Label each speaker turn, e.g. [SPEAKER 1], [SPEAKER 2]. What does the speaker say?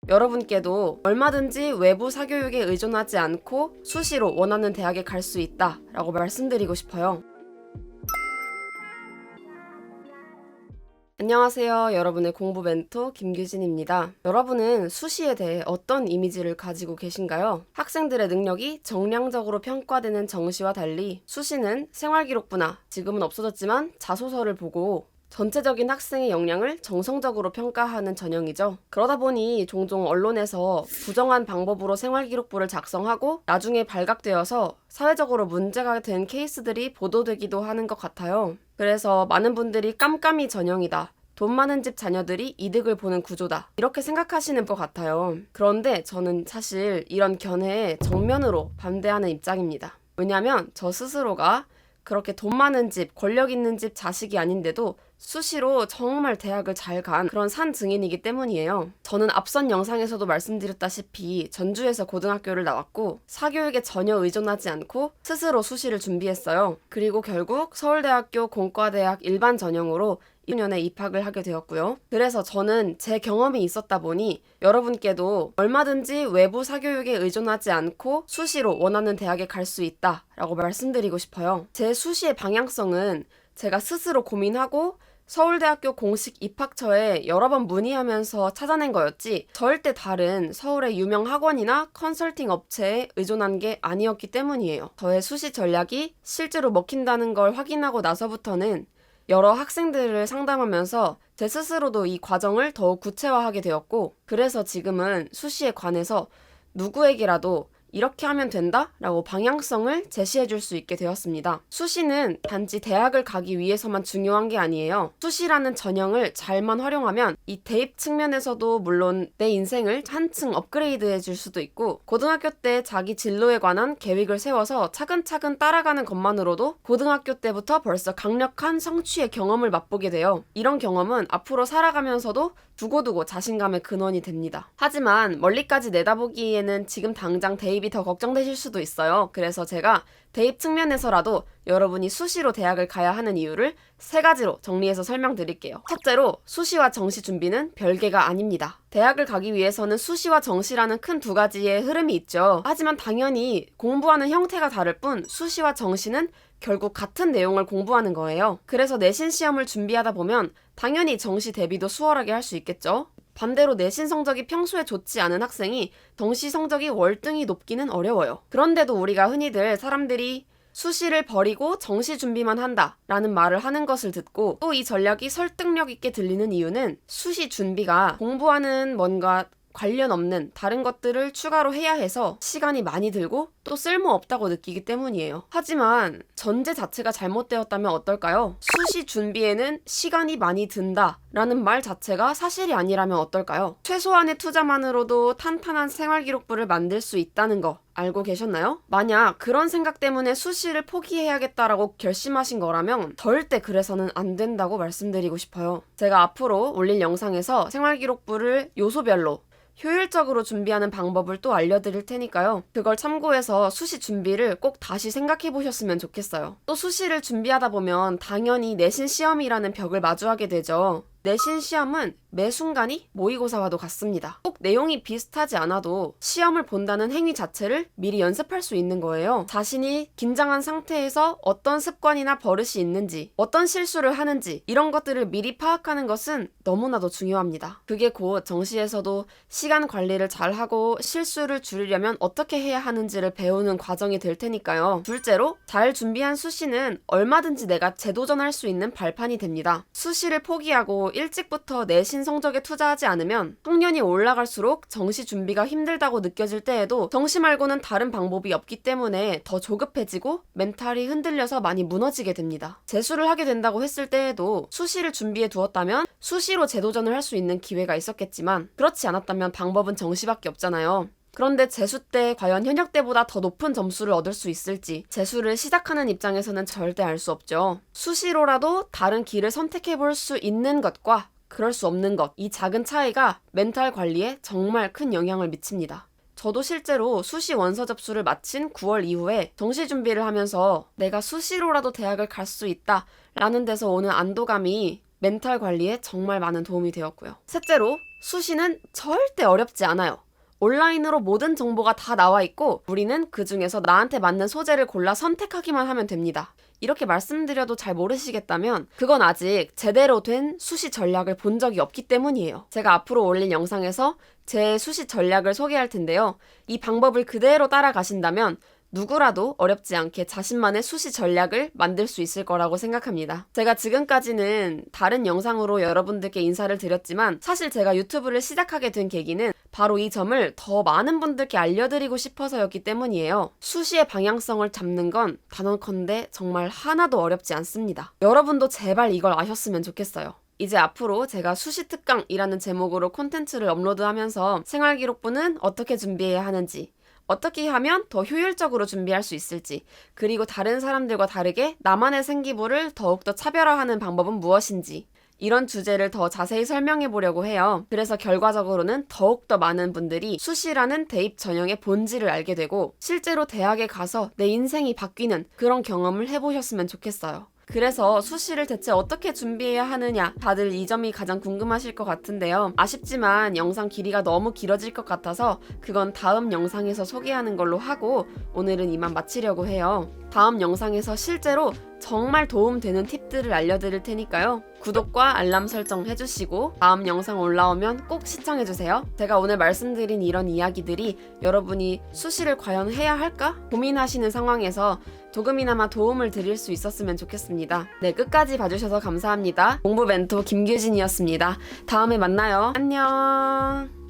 [SPEAKER 1] 여러분께도 얼마든지 외부 사교육에 의존하지 않고 수시로 원하는 대학에 갈 수 있다 라고 말씀드리고 싶어요. 안녕하세요. 여러분의 공부 멘토 김규진입니다. 여러분은 수시에 대해 어떤 이미지를 가지고 계신가요? 학생들의 능력이 정량적으로 평가되는 정시와 달리 수시는 생활기록부나 지금은 없어졌지만 자소서를 보고 전체적인 학생의 역량을 정성적으로 평가하는 전형이죠. 그러다 보니 종종 언론에서 부정한 방법으로 생활기록부를 작성하고 나중에 발각되어서 사회적으로 문제가 된 케이스들이 보도되기도 하는 것 같아요. 그래서 많은 분들이 깜깜이 전형이다, 돈 많은 집 자녀들이 이득을 보는 구조다, 이렇게 생각하시는 것 같아요. 그런데 저는 사실 이런 견해에 정면으로 반대하는 입장입니다. 왜냐하면 저 스스로가 그렇게 돈 많은 집, 권력 있는 집 자식이 아닌데도 수시로 정말 대학을 잘 간 그런 산 증인이기 때문이에요. 저는 앞선 영상에서도 말씀드렸다시피 전주에서 고등학교를 나왔고 사교육에 전혀 의존하지 않고 스스로 수시를 준비했어요. 그리고 결국 서울대학교 공과대학 일반 전형으로 2년에 입학을 하게 되었고요. 그래서 저는 제 경험이 있었다 보니 여러분께도 얼마든지 외부 사교육에 의존하지 않고 수시로 원하는 대학에 갈 수 있다 라고 말씀드리고 싶어요. 제 수시의 방향성은 제가 스스로 고민하고 서울대학교 공식 입학처에 여러 번 문의하면서 찾아낸 거였지 절대 다른 서울의 유명 학원이나 컨설팅 업체에 의존한 게 아니었기 때문이에요. 저의 수시 전략이 실제로 먹힌다는 걸 확인하고 나서부터는 여러 학생들을 상담하면서 제 스스로도 이 과정을 더욱 구체화하게 되었고, 그래서 지금은 수시에 관해서 누구에게라도 이렇게 하면 된다? 라고 방향성을 제시해 줄 수 있게 되었습니다. 수시는 단지 대학을 가기 위해서만 중요한 게 아니에요. 수시라는 전형을 잘만 활용하면 이 대입 측면에서도 물론 내 인생을 한층 업그레이드해 줄 수도 있고, 고등학교 때 자기 진로에 관한 계획을 세워서 차근차근 따라가는 것만으로도 고등학교 때부터 벌써 강력한 성취의 경험을 맛보게 돼요. 이런 경험은 앞으로 살아가면서도 두고두고 자신감의 근원이 됩니다. 하지만 멀리까지 내다보기에는 지금 당장 대입이 더 걱정되실 수도 있어요. 그래서 제가 대입 측면에서라도 여러분이 수시로 대학을 가야 하는 이유를 3가지로 정리해서 설명드릴게요. 첫째로, 수시와 정시 준비는 별개가 아닙니다. 대학을 가기 위해서는 수시와 정시라는 큰 2가지의 흐름이 있죠. 하지만 당연히 공부하는 형태가 다를 뿐 수시와 정시는 결국 같은 내용을 공부하는 거예요. 그래서 내신 시험을 준비하다 보면 당연히 정시 대비도 수월하게 할 수 있겠죠. 반대로 내신 성적이 평소에 좋지 않은 학생이 정시 성적이 월등히 높기는 어려워요. 그런데도 우리가 흔히들 사람들이 수시를 버리고 정시 준비만 한다 라는 말을 하는 것을 듣고 또 이 전략이 설득력 있게 들리는 이유는 수시 준비가 공부하는 뭔가 관련 없는 다른 것들을 추가로 해야 해서 시간이 많이 들고 또 쓸모없다고 느끼기 때문이에요. 하지만 전제 자체가 잘못되었다면 어떨까요? 수시 준비에는 시간이 많이 든다 라는 말 자체가 사실이 아니라면 어떨까요? 최소한의 투자만으로도 탄탄한 생활기록부를 만들 수 있다는 거 알고 계셨나요? 만약 그런 생각 때문에 수시를 포기해야겠다라고 결심하신 거라면 절대 그래서는 안 된다고 말씀드리고 싶어요. 제가 앞으로 올릴 영상에서 생활기록부를 요소별로 효율적으로 준비하는 방법을 또 알려드릴 테니까요. 그걸 참고해서 수시 준비를 꼭 다시 생각해 보셨으면 좋겠어요. 또 수시를 준비하다 보면 당연히 내신 시험이라는 벽을 마주하게 되죠. 내신 시험은 매 순간이 모의고사와도 같습니다. 꼭 내용이 비슷하지 않아도 시험을 본다는 행위 자체를 미리 연습할 수 있는 거예요. 자신이 긴장한 상태에서 어떤 습관이나 버릇이 있는지, 어떤 실수를 하는지 이런 것들을 미리 파악하는 것은 너무나도 중요합니다. 그게 곧 정시에서도 시간 관리를 잘하고 실수를 줄이려면 어떻게 해야 하는지를 배우는 과정이 될 테니까요. 둘째로, 잘 준비한 수시는 얼마든지 내가 재도전할 수 있는 발판이 됩니다. 수시를 포기하고 일찍부터 내신 성적에 투자하지 않으면 학년이 올라갈수록 정시 준비가 힘들다고 느껴질 때에도 정시 말고는 다른 방법이 없기 때문에 더 조급해지고 멘탈이 흔들려서 많이 무너지게 됩니다. 재수를 하게 된다고 했을 때에도 수시를 준비해 두었다면 수시로 재도전을 할 수 있는 기회가 있었겠지만 그렇지 않았다면 방법은 정시밖에 없잖아요. 그런데 재수 때 과연 현역 때보다 더 높은 점수를 얻을 수 있을지 재수를 시작하는 입장에서는 절대 알 수 없죠. 수시로라도 다른 길을 선택해 볼 수 있는 것과 그럴 수 없는 것, 이 작은 차이가 멘탈 관리에 정말 큰 영향을 미칩니다. 저도 실제로 수시 원서 접수를 마친 9월 이후에 정시 준비를 하면서 내가 수시로라도 대학을 갈 수 있다 라는 데서 오는 안도감이 멘탈 관리에 정말 많은 도움이 되었고요. 셋째로, 수시는 절대 어렵지 않아요. 온라인으로 모든 정보가 다 나와 있고 우리는 그 중에서 나한테 맞는 소재를 골라 선택하기만 하면 됩니다. 이렇게 말씀드려도 잘 모르시겠다면 그건 아직 제대로 된 수시 전략을 본 적이 없기 때문이에요. 제가 앞으로 올릴 영상에서 제 수시 전략을 소개할 텐데요. 이 방법을 그대로 따라가신다면 누구라도 어렵지 않게 자신만의 수시 전략을 만들 수 있을 거라고 생각합니다. 제가 지금까지는 다른 영상으로 여러분들께 인사를 드렸지만 사실 제가 유튜브를 시작하게 된 계기는 바로 이 점을 더 많은 분들께 알려드리고 싶어서였기 때문이에요. 수시의 방향성을 잡는 건 단언컨대 정말 하나도 어렵지 않습니다. 여러분도 제발 이걸 아셨으면 좋겠어요. 이제 앞으로 제가 수시 특강이라는 제목으로 콘텐츠를 업로드하면서 생활기록부는 어떻게 준비해야 하는지, 어떻게 하면 더 효율적으로 준비할 수 있을지, 그리고 다른 사람들과 다르게 나만의 생기부를 더욱더 차별화하는 방법은 무엇인지, 이런 주제를 더 자세히 설명해 보려고 해요. 그래서 결과적으로는 더욱더 많은 분들이 수시라는 대입 전형의 본질을 알게 되고 실제로 대학에 가서 내 인생이 바뀌는 그런 경험을 해보셨으면 좋겠어요. 그래서 수시를 대체 어떻게 준비해야 하느냐, 다들 이 점이 가장 궁금하실 것 같은데요. 아쉽지만 영상 길이가 너무 길어질 것 같아서 그건 다음 영상에서 소개하는 걸로 하고 오늘은 이만 마치려고 해요. 다음 영상에서 실제로 정말 도움되는 팁들을 알려드릴 테니까요. 구독과 알람 설정 해주시고 다음 영상 올라오면 꼭 시청해주세요. 제가 오늘 말씀드린 이런 이야기들이 여러분이 수시를 과연 해야 할까? 고민하시는 상황에서 조금이나마 도움을 드릴 수 있었으면 좋겠습니다. 네, 끝까지 봐주셔서 감사합니다. 공부 멘토 김규진이었습니다. 다음에 만나요. 안녕.